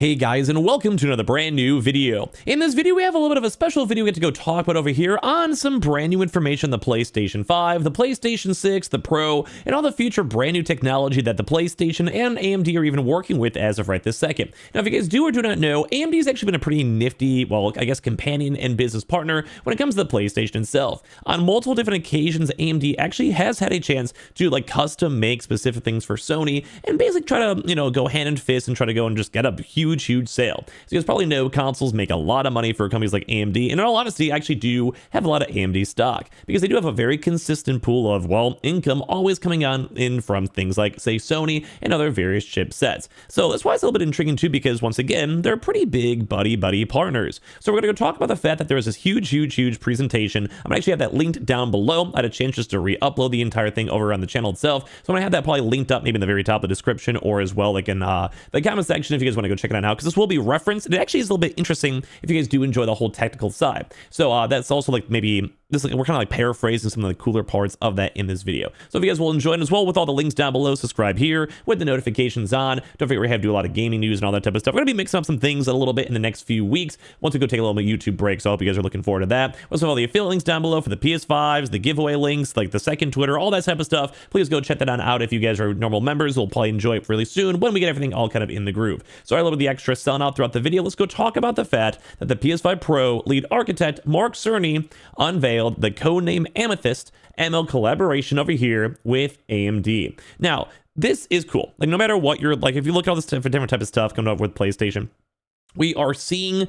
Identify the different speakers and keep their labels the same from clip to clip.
Speaker 1: Hey guys, and welcome to another brand new video. In this video, we have a little bit of a special video we get to go talk about over here on some brand new information on the PlayStation 5, the PlayStation 6, the Pro, and all the future brand new technology that the PlayStation and AMD are even working with as of right this second. Now, if you guys do or do not know, AMD has actually been a pretty nifty, well, I guess companion and business partner when it comes to the PlayStation itself. On multiple different occasions, AMD actually has had a chance to like custom make specific things for Sony and basically try to, go hand in fist and try to go and just get a huge sale. So you guys probably know consoles make a lot of money for companies like AMD, and in all honesty, I actually do have a lot of AMD stock because they do have a very consistent pool of, well, income always coming on in from things like, say, Sony and other various chipsets. So that's why it's a little bit intriguing too, because once again, they're pretty big buddy partners. So we're going to go talk about the fact that there was this huge presentation. I'm going to actually have that linked down below. I had a chance just to re-upload the entire thing over on the channel itself. So I'm going to have that probably linked up maybe in the very top of the description or as well like in the comment section if you guys want to go check it out now, because this will be referenced. And it actually is a little bit interesting if you guys do enjoy the whole technical side. So that's also like maybe this, we're kind of like paraphrasing some of the cooler parts of that in this video. So if you guys will enjoy it as well with all the links down below, subscribe here with the notifications on. Don't forget we have to do a lot of gaming news and all that type of stuff. We're going to be mixing up some things a little bit in the next few weeks once we go take a little bit of YouTube break. So I hope you guys are looking forward to that. Also, all the affiliate links down below for the PS5s, the giveaway links, like the second Twitter, all that type of stuff. Please go check that out if you guys are normal members. We'll probably enjoy it really soon when we get everything all kind of in the groove. Sorry a little bit of the extra selling out throughout the video. Let's go talk about the fact that the PS5 Pro lead architect Mark Cerny unveiled the codename Amethyst ML collaboration over here with AMD. Now, this is cool. Like, no matter what you're like, if you look at all this different type of stuff coming up with PlayStation, we are seeing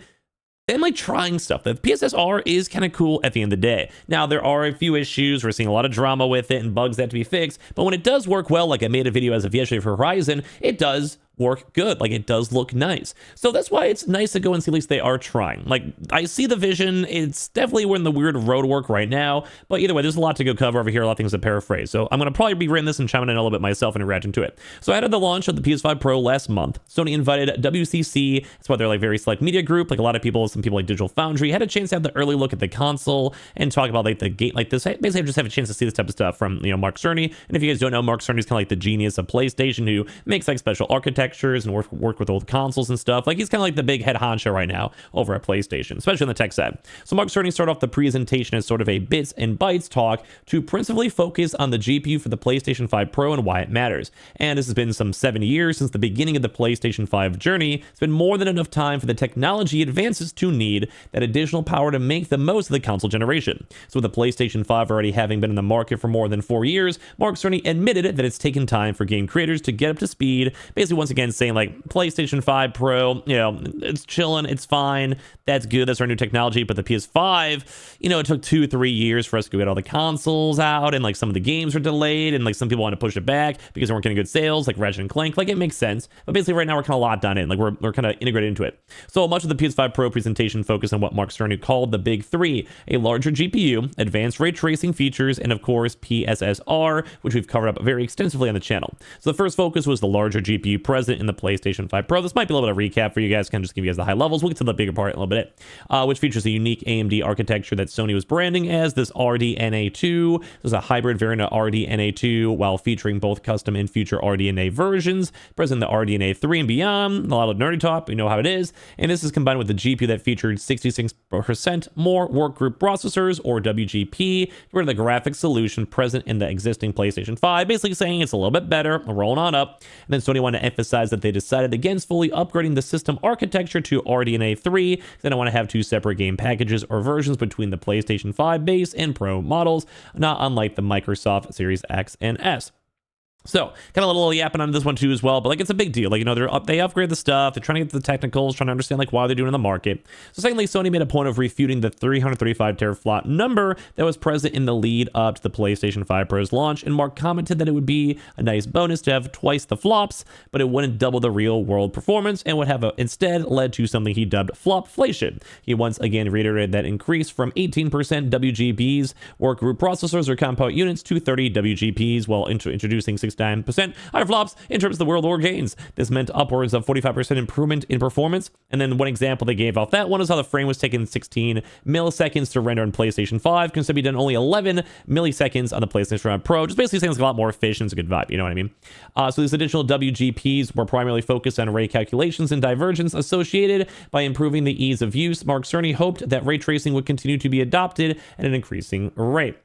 Speaker 1: them like trying stuff. The PSSR is kind of cool at the end of the day. Now, there are a few issues. We're seeing a lot of drama with it and bugs that have to be fixed. But when it does work well, like I made a video as of yesterday for Horizon, it does work good. Like, it does look nice. So that's why it's nice to go and see at least they are trying. Like, I see the vision. It's definitely we're in the weird road work right now. But either way, there's a lot to go cover over here, a lot of things to paraphrase. So I'm going to probably be reading this and chiming in a little bit myself and reacting to it. So ahead of the launch of the PS5 Pro last month, Sony invited WCC. That's why they're like very select media group. Like a lot of people, some people like Digital Foundry had a chance to have the early look at the console and talk about like the game, like this. Basically, just have a chance to see this type of stuff from, Mark Cerny. And if you guys don't know, Mark Cerny is kind of like the genius of PlayStation who makes like special architectures and work with old consoles and stuff. Like, he's kind of like the big head honcho right now over at PlayStation, especially on the tech side. So Mark Cerny started off the presentation as sort of a bits and bytes talk to principally focus on the GPU for the PlayStation 5 Pro and why it matters. And this has been some 7 years since the beginning of the PlayStation 5 journey. It's been more than enough time for the technology advances to need that additional power to make the most of the console generation. So with the PlayStation 5 already having been in the market for more than 4 years, Mark Cerny admitted that it's taken time for game creators to get up to speed, basically once again saying like, PlayStation 5 Pro, it's chilling, it's fine, that's good, that's our new technology. But the PS5, it took 2-3 years for us to go get all the consoles out, and like some of the games were delayed, and like some people want to push it back because they weren't getting good sales, like Ratchet and Clank. Like, it makes sense, but basically right now we're kind of locked on it, like we're kind of integrated into it. So much of the PS5 Pro presentation focused on what Mark Cerny called the big three: a larger GPU, advanced ray tracing features, and of course PSSR, which we've covered up very extensively on the channel. So the first focus was the larger GPU present in the PlayStation 5 Pro. This might be a little bit of recap for you guys, kind of just give you guys the high levels. We'll get to the bigger part in a little bit, which features a unique AMD architecture that Sony was branding as this RDNA2. There's a hybrid variant of RDNA2 while featuring both custom and future RDNA versions, present the RDNA3 and beyond. A lot of nerdy talk, we know how it is. And this is combined with the GPU that featured 66% more workgroup processors, or WGP, for the graphics solution present in the existing PlayStation 5, basically saying it's a little bit better, rolling on up. And then Sony wanted to emphasize that they decided against fully upgrading the system architecture to RDNA 3. They don't want to have two separate game packages or versions between the PlayStation 5 base and Pro models, not unlike the Microsoft Series X and S. So, kind of a little yapping on this one too as well, but like, it's a big deal. Like, they upgrade the stuff, they're trying to get to the technicals, trying to understand like why they're doing it in the market. So secondly, Sony made a point of refuting the 335 teraflop number that was present in the lead up to the PlayStation 5 Pro's launch, and Mark commented that it would be a nice bonus to have twice the flops, but it wouldn't double the real world performance and would have instead led to something he dubbed flopflation. He once again reiterated that increase from 18% WGBs, workgroup processors or compound units, to 30 WGPs, while introducing 6 69% higher flops in terms of the World War gains. This meant upwards of 45% improvement in performance. And then one example they gave off that one is how the frame was taking 16 milliseconds to render on PlayStation 5, because to be done only 11 milliseconds on the PlayStation 5 Pro. Just basically saying it's a lot more efficient. It's a good vibe, you know what I mean? So these additional WGPs were primarily focused on ray calculations and divergence associated by improving the ease of use. Mark Cerny hoped that ray tracing would continue to be adopted at an increasing rate.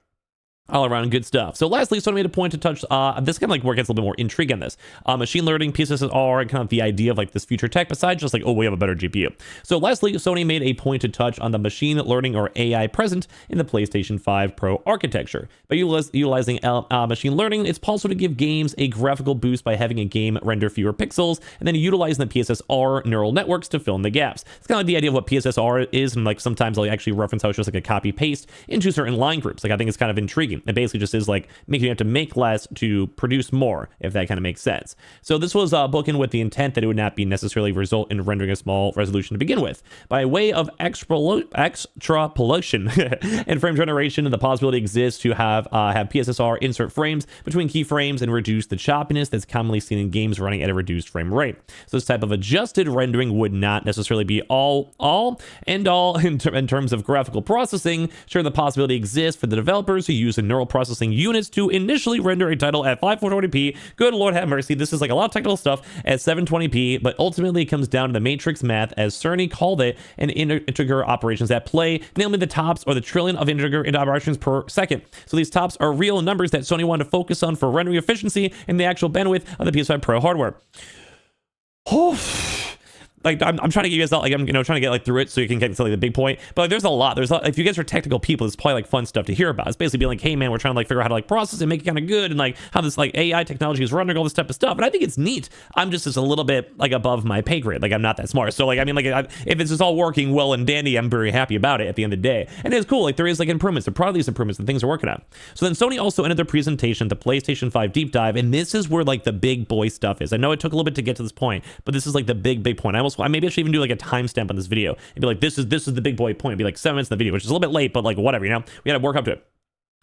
Speaker 1: All around good stuff. So lastly, Sony made a point to touch, this kind of like where it gets a little bit more intrigue on this. Machine learning, PSSR, and kind of the idea of like this future tech besides just like, oh, we have a better GPU. So lastly, Sony made a point to touch on the machine learning or AI present in the PlayStation 5 Pro architecture. By utilizing machine learning, it's possible to give games a graphical boost by having a game render fewer pixels and then utilizing the PSSR neural networks to fill in the gaps. It's kind of like the idea of what PSSR is, and like sometimes I'll actually reference how it's just like a copy paste into certain line groups. Like I think it's kind of intriguing. It basically just is like making you have to make less to produce more, if that kind of makes sense. So this was bookend with the intent that it would not be necessarily result in rendering a small resolution to begin with. By way of extrapolation and frame generation, the possibility exists to have PSSR insert frames between keyframes and reduce the choppiness that's commonly seen in games running at a reduced frame rate. So this type of adjusted rendering would not necessarily be all in terms of graphical processing. Sure, the possibility exists for the developers who use a neural processing units to initially render a title at 5420p. Good Lord have mercy, this is like a lot of technical stuff at 720p, but ultimately it comes down to the matrix math, as Cerny called it, and integer operations at play, namely the tops or the trillion of integer operations per second. So these tops are real numbers that Sony wanted to focus on for rendering efficiency and the actual bandwidth of the PS5 Pro hardware. Like I'm trying to get you guys out, like I'm trying to get like through it so you can get to like the big point. But like, there's a lot. If you guys are technical people, it's probably like fun stuff to hear about. It's basically being like, hey man, we're trying to like figure out how to like process it, make it kind of good, and like how this like AI technology is running all this type of stuff. And I think it's neat. I'm just a little bit like above my pay grade. Like I'm not that smart. So like I mean, like if it's just all working well and dandy, I'm very happy about it at the end of the day. And it's cool. Like there is like improvements. They're proud of these improvements and things are working on. So then Sony also ended their presentation, the PlayStation 5 deep dive, and this is where like the big boy stuff is. I know it took a little bit to get to this point, but this is like the big point. Maybe I should even do like a timestamp on this video and be like, this is the big boy point. It'd be like 7 minutes in the video, which is a little bit late, but like whatever, you know, we got to work up to it.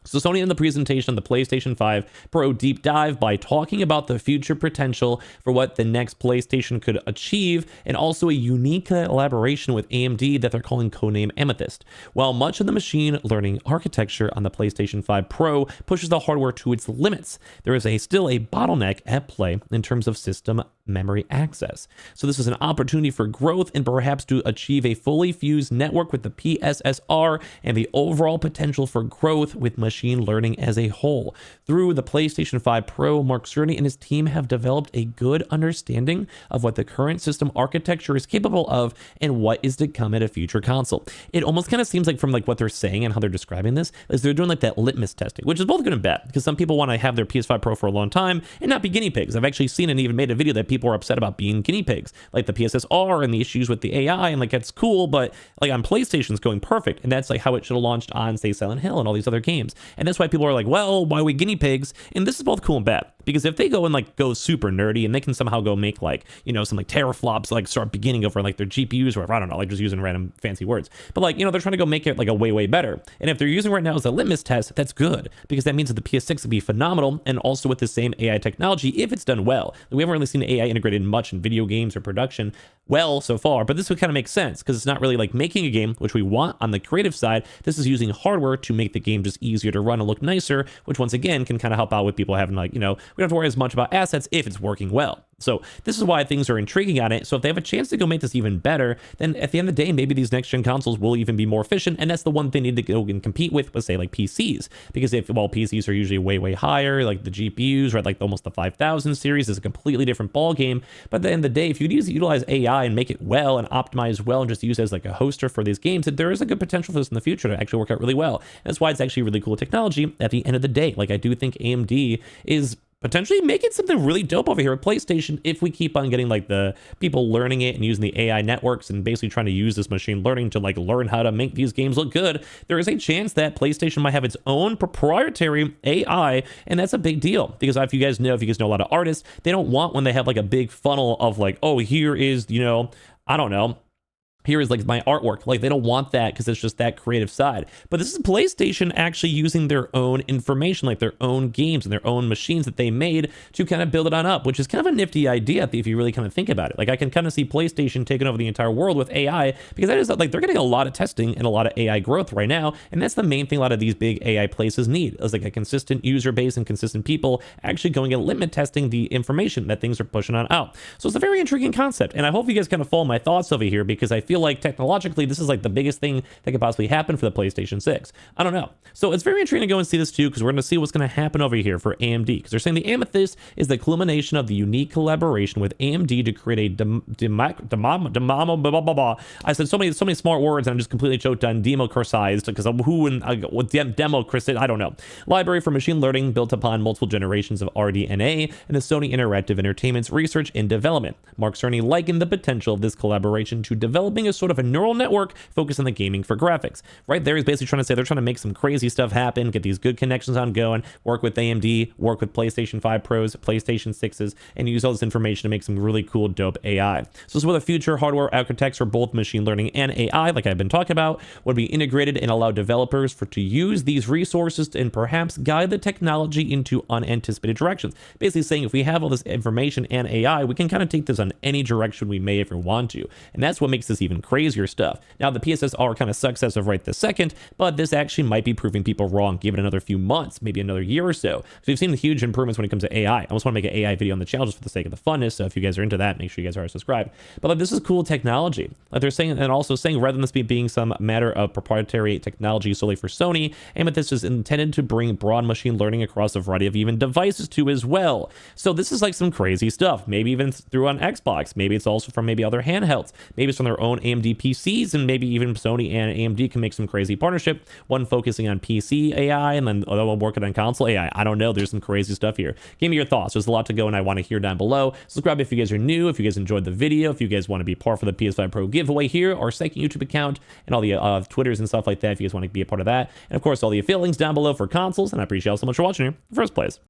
Speaker 1: So Sony in the presentation on the PlayStation 5 Pro deep dive by talking about the future potential for what the next PlayStation could achieve, and also a unique collaboration with AMD that they're calling codename Amethyst. While much of the machine learning architecture on the PlayStation 5 Pro pushes the hardware to its limits, there is still a bottleneck at play in terms of system memory access. So this is an opportunity for growth and perhaps to achieve a fully fused network with the PSSR and the overall potential for growth with machine learning as a whole. Through the PlayStation 5 Pro, Mark Cerny and his team have developed a good understanding of what the current system architecture is capable of and what is to come at a future console. It almost kind of seems like from like what they're saying and how they're describing this is they're doing like that litmus testing, which is both good and bad, because some people want to have their PS5 Pro for a long time and not be guinea pigs. I've actually seen and even made a video that people are upset about being guinea pigs, like the PSSR and the issues with the AI, and like it's cool, but like on PlayStation's going perfect, and that's like how it should have launched on, say, Silent Hill and all these other games. And that's why people are like, well, why are we guinea pigs? And this is both cool and bad, because if they go and like go super nerdy and they can somehow go make like, you know, some like teraflops, like start beginning over like their GPUs or whatever, I don't know, like just using random fancy words, but like, you know, they're trying to go make it like a way better. And if they're using right now as a litmus test, that's good, because that means that the PS6 would be phenomenal, and also with the same AI technology if it's done well. We haven't really seen AI integrated much in video games or production well so far, but this would kind of make sense because it's not really like making a game, which we want on the creative side. This is using hardware to make the game just easier to run and look nicer, which once again can kind of help out with people having like, you know, we don't have to worry as much about assets if it's working well. So this is why things are intriguing on it. So if they have a chance to go make this even better, then at the end of the day, maybe these next gen consoles will even be more efficient. And that's the one thing they need to go and compete with, let's say like PCs, because while PCs are usually way higher, like the GPUs, right, like almost the 5000 series is a completely different ball game. But at the end of the day, if you utilize AI and make it well and optimize well and just use it as like a hoster for these games, that there is a good potential for this in the future to actually work out really well. And that's why it's actually really cool technology at the end of the day. Like I do think AMD is potentially making something really dope over here at PlayStation if we keep on getting like the people learning it and using the AI networks and basically trying to use this machine learning to like learn how to make these games look good. There is a chance that PlayStation might have its own proprietary AI, and that's a big deal, because if you guys know a lot of artists, they don't want when they have like a big funnel of like, oh, here is, you know, I don't know, here is like my artwork. Like they don't want that because it's just that creative side. But this is PlayStation actually using their own information, like their own games and their own machines that they made to kind of build it on up, which is kind of a nifty idea if you really kind of think about it. Like I can kind of see PlayStation taking over the entire world with AI, because that is like they're getting a lot of testing and a lot of AI growth right now. And that's the main thing a lot of these big AI places need, is like a consistent user base and consistent people actually going and limit testing the information that things are pushing on out. So it's a very intriguing concept. And I hope you guys kind of follow my thoughts over here, because I feel like technologically this is like the biggest thing that could possibly happen for the PlayStation 6. I don't know. So it's very intriguing to go and see this too, because we're going to see what's going to happen over here for AMD, because they're saying the Amethyst is the culmination of the unique collaboration with AMD to create I said so many smart words and I'm just completely choked on democratized, because of who and democracy, I don't know. Library for machine learning built upon multiple generations of RDNA and the Sony Interactive Entertainment's research and development. Mark Cerny likened the potential of this collaboration to developing a sort of a neural network focused on the gaming for graphics. Right there, he's basically trying to say they're trying to make some crazy stuff happen, get these good connections on going, work with AMD, work with PlayStation 5 Pros, PlayStation 6s, and use all this information to make some really cool, dope AI. So this is where the future hardware architects for both machine learning and AI, like I've been talking about, would be integrated and allow developers to use these resources and perhaps guide the technology into unanticipated directions. Basically saying if we have all this information and AI, we can kind of take this on any direction we may ever want to. And that's what makes this even crazier stuff. Now, the PSSR kind of sucks as of right this second, but this actually might be proving people wrong. Give it another few months, maybe another year or so. So we've seen huge improvements when it comes to AI. I almost want to make an AI video on the channel just for the sake of the funness. So if you guys are into that, make sure you guys are subscribed. But like, this is cool technology. Like they're saying, and also saying, rather than this being some matter of proprietary technology solely for Sony, Amethyst is intended to bring broad machine learning across a variety of even devices too as well. So this is like some crazy stuff. Maybe even through on Xbox. Maybe it's also from maybe other handhelds. Maybe it's from their own AMD PCs, and maybe even Sony and AMD can make some crazy partnership. One focusing on PC AI, and then the other one working on console AI. I don't know. There's some crazy stuff here. Give me your thoughts. There's a lot to go, and I want to hear down below. Subscribe if you guys are new. If you guys enjoyed the video, if you guys want to be part for the PS5 Pro giveaway here, our second YouTube account, and all the Twitters and stuff like that, if you guys want to be a part of that. And of course, all the affiliate links down below for consoles. And I appreciate y'all so much for watching here in the first place.